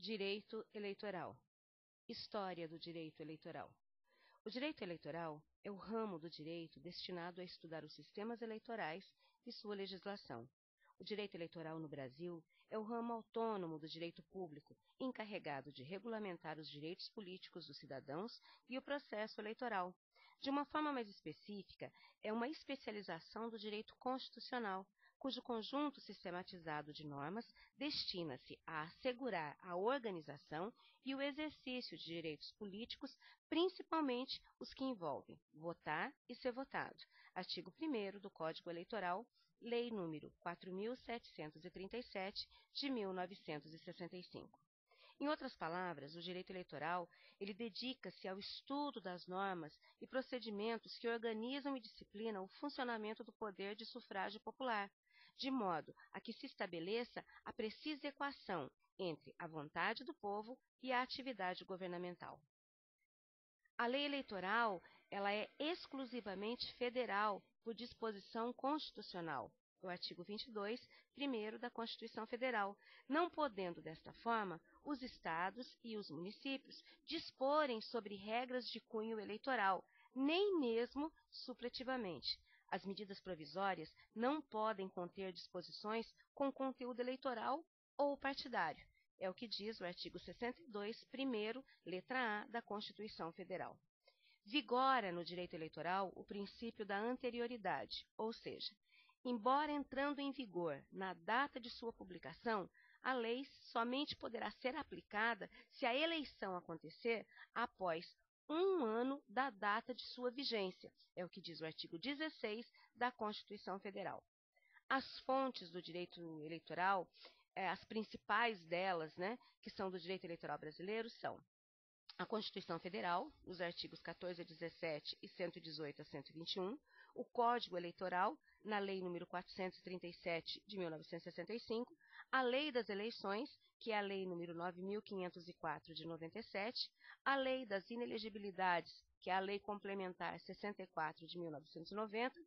Direito eleitoral. História do direito eleitoral. O direito eleitoral é o ramo do direito destinado a estudar os sistemas eleitorais e sua legislação. O direito eleitoral no Brasil é o ramo autônomo do direito público, encarregado de regulamentar os direitos políticos dos cidadãos e o processo eleitoral. De uma forma mais específica, é uma especialização do direito constitucional, cujo conjunto sistematizado de normas destina-se a assegurar a organização e o exercício de direitos políticos, principalmente os que envolvem votar e ser votado. Artigo 1º do Código Eleitoral, Lei nº 4.737, de 1965. Em outras palavras, o direito eleitoral, ele dedica-se ao estudo das normas e procedimentos que organizam e disciplinam o funcionamento do poder de sufrágio popular, de modo a que se estabeleça a precisa equação entre a vontade do povo e a atividade governamental. A lei eleitoral, ela é exclusivamente federal por disposição constitucional, o artigo 22, primeiro da Constituição Federal, não podendo, desta forma, os estados e os municípios disporem sobre regras de cunho eleitoral, nem mesmo supletivamente. As medidas provisórias não podem conter disposições com conteúdo eleitoral ou partidário. É o que diz o artigo 62, primeiro, letra A da Constituição Federal. Vigora no direito eleitoral o princípio da anterioridade, ou seja, embora entrando em vigor na data de sua publicação, a lei somente poderá ser aplicada se a eleição acontecer após 1 ano da data de sua vigência, é o que diz o artigo 16 da Constituição Federal. As fontes do direito eleitoral, as principais delas, que são do direito eleitoral brasileiro, são a Constituição Federal, os artigos 14 a 17 e 118 a 121, o Código Eleitoral, na Lei nº 437, de 1965, a Lei das Eleições, que é a Lei nº 9.504, de 97, a Lei das Inelegibilidades, que é a Lei Complementar 64, de 1990,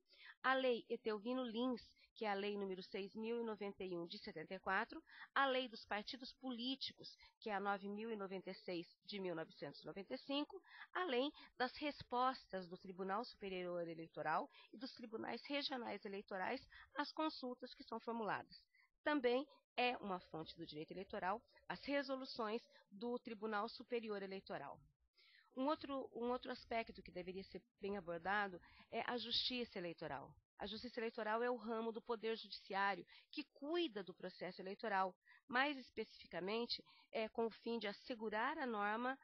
a Lei Etelvino Lins, que é a Lei nº 6.091, de 74, a Lei dos Partidos Políticos, que é a 9.096, de 1995, além das respostas do Tribunal Superior Eleitoral e dos tribunais regionais eleitorais às consultas que são formuladas. Também é uma fonte do direito eleitoral as resoluções do Tribunal Superior Eleitoral. Um outro aspecto que deveria ser bem abordado é a justiça eleitoral. A justiça eleitoral é o ramo do Poder Judiciário que cuida do processo eleitoral, mais especificamente com o fim de assegurar a norma,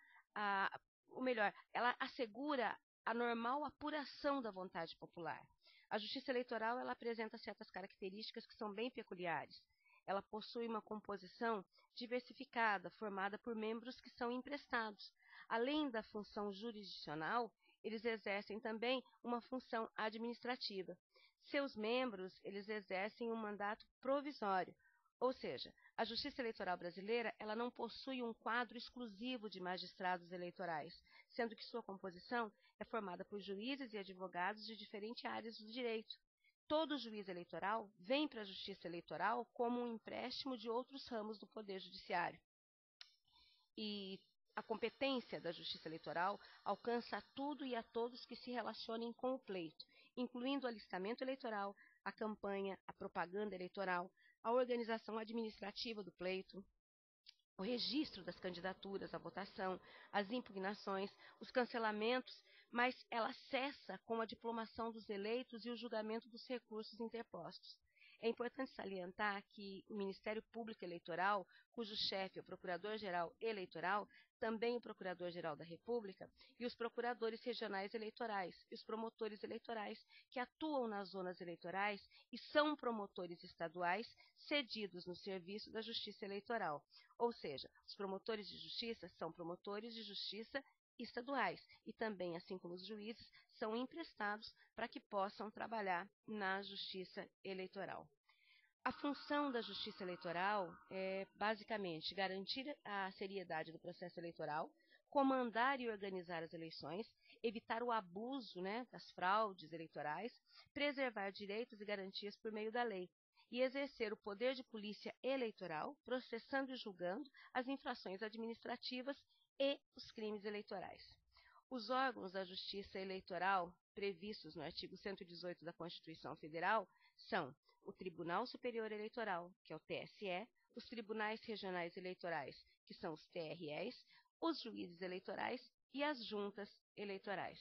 ela assegura a normal apuração da vontade popular. A justiça eleitoral ela apresenta certas características que são bem peculiares. Ela possui uma composição diversificada, formada por membros que são emprestados. Além da função jurisdicional, eles exercem também uma função administrativa. Seus membros, eles exercem um mandato provisório, ou seja, a Justiça Eleitoral brasileira, ela não possui um quadro exclusivo de magistrados eleitorais, sendo que sua composição é formada por juízes e advogados de diferentes áreas do direito. Todo juiz eleitoral vem para a Justiça Eleitoral como um empréstimo de outros ramos do Poder Judiciário. E a competência da Justiça Eleitoral alcança a tudo e a todos que se relacionem com o pleito, incluindo o alistamento eleitoral, a campanha, a propaganda eleitoral, a organização administrativa do pleito, o registro das candidaturas à votação, as impugnações, os cancelamentos, mas ela cessa com a diplomação dos eleitos e o julgamento dos recursos interpostos. É importante salientar que o Ministério Público Eleitoral, cujo chefe é o Procurador-Geral Eleitoral, também o Procurador-Geral da República, e os procuradores regionais eleitorais e os promotores eleitorais, que atuam nas zonas eleitorais e são promotores estaduais cedidos no serviço da Justiça Eleitoral. Ou seja, os promotores de justiça são promotores de justiça estaduais e também, assim como os juízes, são emprestados para que possam trabalhar na justiça eleitoral. A função da justiça eleitoral é, basicamente, garantir a seriedade do processo eleitoral, comandar e organizar as eleições, evitar o abuso das fraudes eleitorais, preservar direitos e garantias por meio da lei. e exercer o poder de polícia eleitoral, processando e julgando as infrações administrativas e os crimes eleitorais. Os órgãos da Justiça Eleitoral, previstos no artigo 118 da Constituição Federal, são o Tribunal Superior Eleitoral, que é o TSE, os Tribunais Regionais Eleitorais, que são os TREs, os juízes eleitorais e as juntas eleitorais.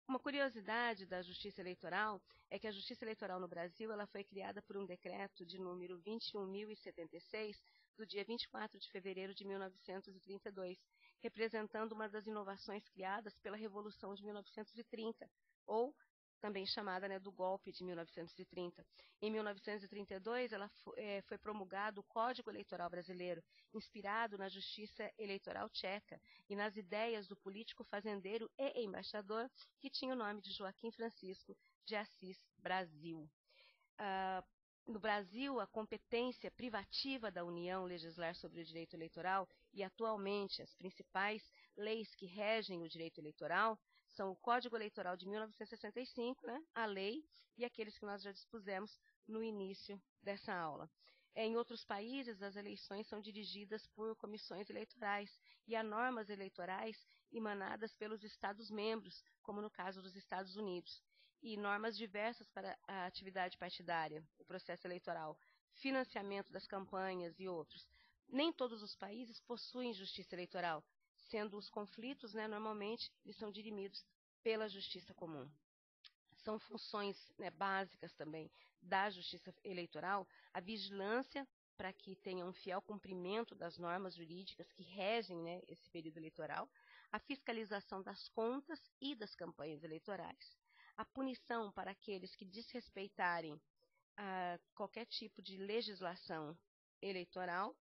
Uma curiosidade da Justiça Eleitoral é que a Justiça Eleitoral no Brasil ela foi criada por um decreto de número 21.076, do dia 24 de fevereiro de 1932, representando uma das inovações criadas pela Revolução de 1930, ou também chamada, do golpe de 1930. Em 1932, foi promulgado o Código Eleitoral Brasileiro, inspirado na Justiça Eleitoral Tcheca e nas ideias do político fazendeiro e embaixador que tinha o nome de Joaquim Francisco de Assis Brasil. No Brasil, a competência privativa da União legislar sobre o direito eleitoral e, atualmente, as principais leis que regem o direito eleitoral são o Código Eleitoral de 1965, a lei, e aqueles que nós já dispusemos no início dessa aula. Em outros países, as eleições são dirigidas por comissões eleitorais e há normas eleitorais emanadas pelos Estados-membros, como no caso dos Estados Unidos, e normas diversas para a atividade partidária, o processo eleitoral, financiamento das campanhas e outros. Nem todos os países possuem justiça eleitoral, sendo os conflitos, normalmente, eles são dirimidos pela justiça comum. São funções básicas também da justiça eleitoral a vigilância para que tenha um fiel cumprimento das normas jurídicas que regem esse período eleitoral, a fiscalização das contas e das campanhas eleitorais, a punição para aqueles que desrespeitarem qualquer tipo de legislação eleitoral,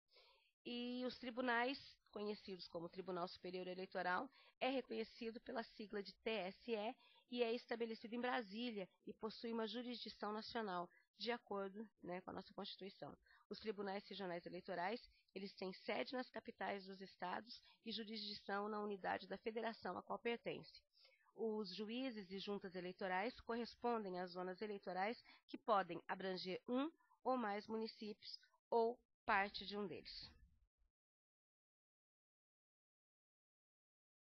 e os tribunais, conhecidos como Tribunal Superior Eleitoral, é reconhecido pela sigla de TSE e é estabelecido em Brasília e possui uma jurisdição nacional, de acordo com a nossa Constituição. Os tribunais regionais eleitorais, eles têm sede nas capitais dos estados e jurisdição na unidade da federação a qual pertence. Os juízes e juntas eleitorais correspondem às zonas eleitorais que podem abranger um ou mais municípios ou parte de um deles.